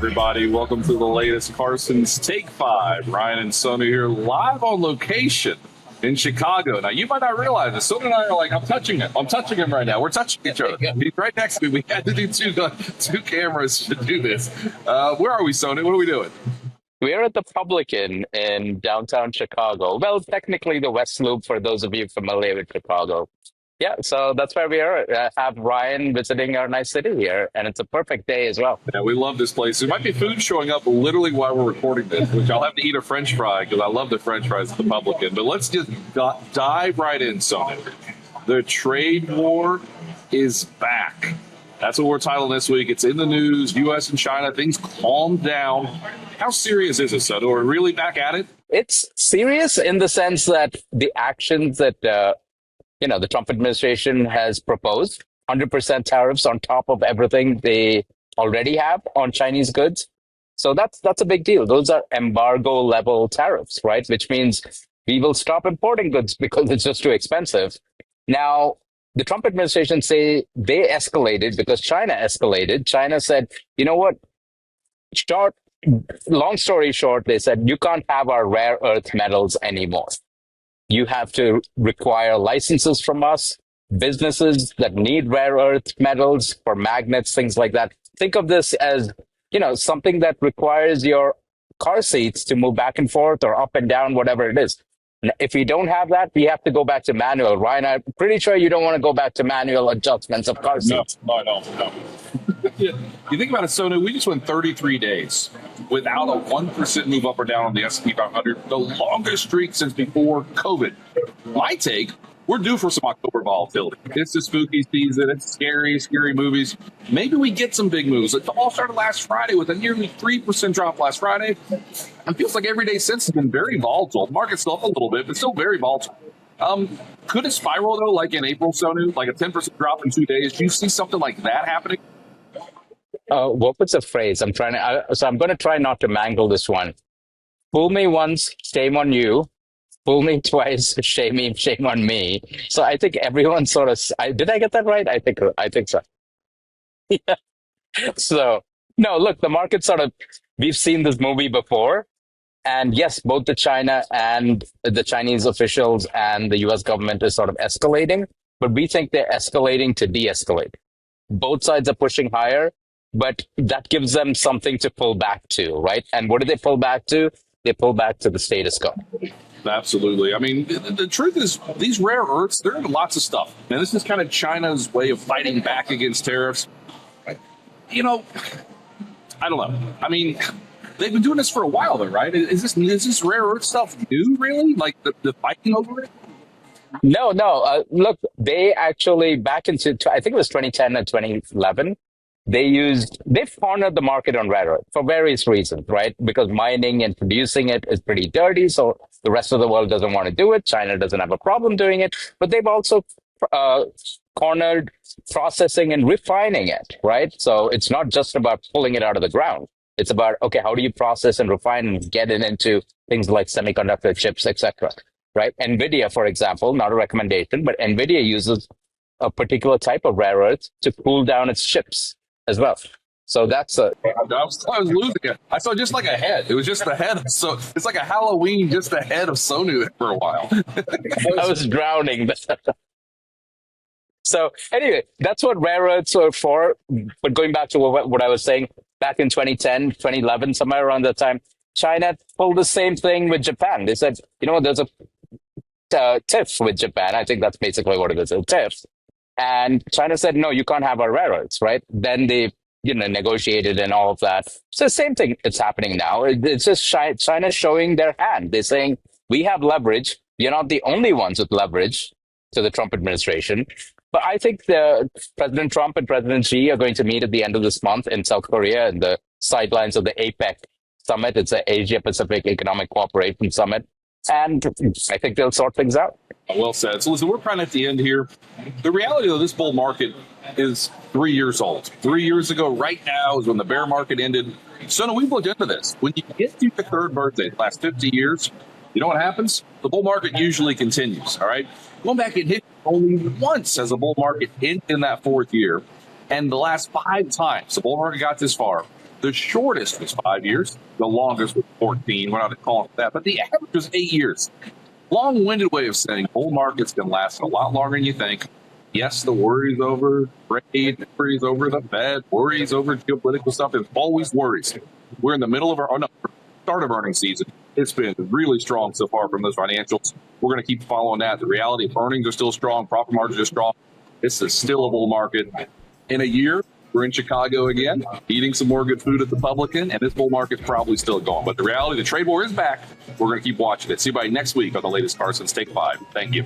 everybody. Welcome to the latest Carson's Take 5. Ryan and Sonu here live on location in Chicago. Now, you might not realize this. Sonu and I are like, I'm touching him. I'm touching him right now. We're touching each other. He's right next to me. We had to do two cameras to do this. Where are we, Sonu? What are we doing? We're at the Publican in downtown Chicago. Well, technically the West Loop for those of you familiar with Chicago. Yeah, so that's where we are. Have Ryan visiting our nice city here, and it's a perfect day as well. Yeah, we love this place. There might be food showing up literally while we're recording this, which I'll have to eat a French fry because I love the French fries at the Publican. But let's just dive right in, Sonu. The trade war is back. That's what we're titling this week. It's in the news. U.S. and China, things calmed down. How serious is it, Sonu? Are we really back at it? It's serious in the sense that the actions that the Trump administration has proposed, 100% tariffs on top of everything they already have on Chinese goods. So that's a big deal. Those are embargo level tariffs, right? Which means we will stop importing goods because it's just too expensive. Now, the Trump administration say they escalated because China escalated. China said, you know what? Long story short, they said, you can't have our rare earth metals anymore. You have to require licenses from us, businesses that need rare earth metals for magnets, things like that. Think of this as, something that requires your car seats to move back and forth or up and down, whatever it is. If we don't have that, we have to go back to manual. Ryan, I'm pretty sure you don't want to go back to manual adjustments of car seats. No, I don't. No. You think about it, Sonu, we just went 33 days without a 1% move up or down on the S&P 500, the longest streak since before COVID. My take, we're due for some October volatility. It's the spooky season. It's scary movies. Maybe we get some big moves. It all started last Friday with a nearly 3% drop last Friday. It feels like every day since has been very volatile. The market's still up a little bit, but still very volatile. Could it spiral, though, like in April, Sonu, like a 10% drop in 2 days? Do you see something like that happening? What was the phrase? I'm going to try not to mangle this one. Fool me once, shame on you. Fool me twice, shame on me. So I think everyone did I get that right? I think so. Yeah. So, no, look, the market we've seen this movie before. And yes, both the China and the Chinese officials and the US government is sort of escalating, but we think they're escalating to de-escalate. Both sides are pushing higher, but that gives them something to pull back to, right? And what do they pull back to? They pull back to the status quo. Absolutely. I mean, the truth is, these rare earths, they're in lots of stuff. And this is kind of China's way of fighting back against tariffs. I don't know. I mean, they've been doing this for a while, though, right? Is this rare earth stuff new, really? Like the fighting over it? No. Look, they actually, back into, I think it was 2010 and 2011, they've cornered the market on rare earth for various reasons, right? Because mining and producing it is pretty dirty, so the rest of the world doesn't want to do it. China doesn't have a problem doing it, but they've also cornered processing and refining it, right? So it's not just about pulling it out of the ground. It's about, okay, how do you process and refine and get it into things like semiconductor chips, etc., right? NVIDIA, for example, not a recommendation, but NVIDIA uses a particular type of rare earth to cool down its chips as well. So that's I was losing it. I saw just like a head. It was just the head. So it's like a Halloween, just the head of Sonu for a while. I was drowning. So anyway, that's what rare earths are for. But going back to what I was saying, back in 2010, 2011, somewhere around that time, China pulled the same thing with Japan. They said, there's a tiff with Japan. I think that's basically what it is, a tiff. And China said, no, you can't have our rare earths, right? Then they, negotiated and all of that. So the same thing it's happening now. It's just China showing their hand. They're saying, we have leverage. You're not the only ones with leverage to the Trump administration. But I think President Trump and President Xi are going to meet at the end of this month in South Korea in the sidelines of the APEC summit. It's the Asia Pacific Economic Cooperation Summit. And I think they'll sort things out. Well said. So listen, we're kind of at the end here. The reality of this bull market is 3 years old. 3 years ago, right now, is when the bear market ended. So we've looked into this. When you get to your third birthday, the last 50 years, you know what happens? The bull market usually continues, all right? Going back in history, only once has a bull market ended in that fourth year. And the last 5 times the bull market got this far, The shortest was 5 years. The longest was 14. We're not calling it that, but the average was 8 years. Long-winded way of saying bull markets can last a lot longer than you think. Yes, the worries over trade, worries over the Fed, worries over geopolitical stuff. There's always worries. We're in the middle of start of earnings season. It's been really strong so far from those financials. We're going to keep following that. The reality of earnings are still strong. Profit margins are strong. It's still a bull market. In a year, we're in Chicago again, eating some more good food at the Publican, and this bull market's probably still going. But the reality, the trade war is back. We're going to keep watching it. See you by next week on the latest Carson's Take 5. Thank you.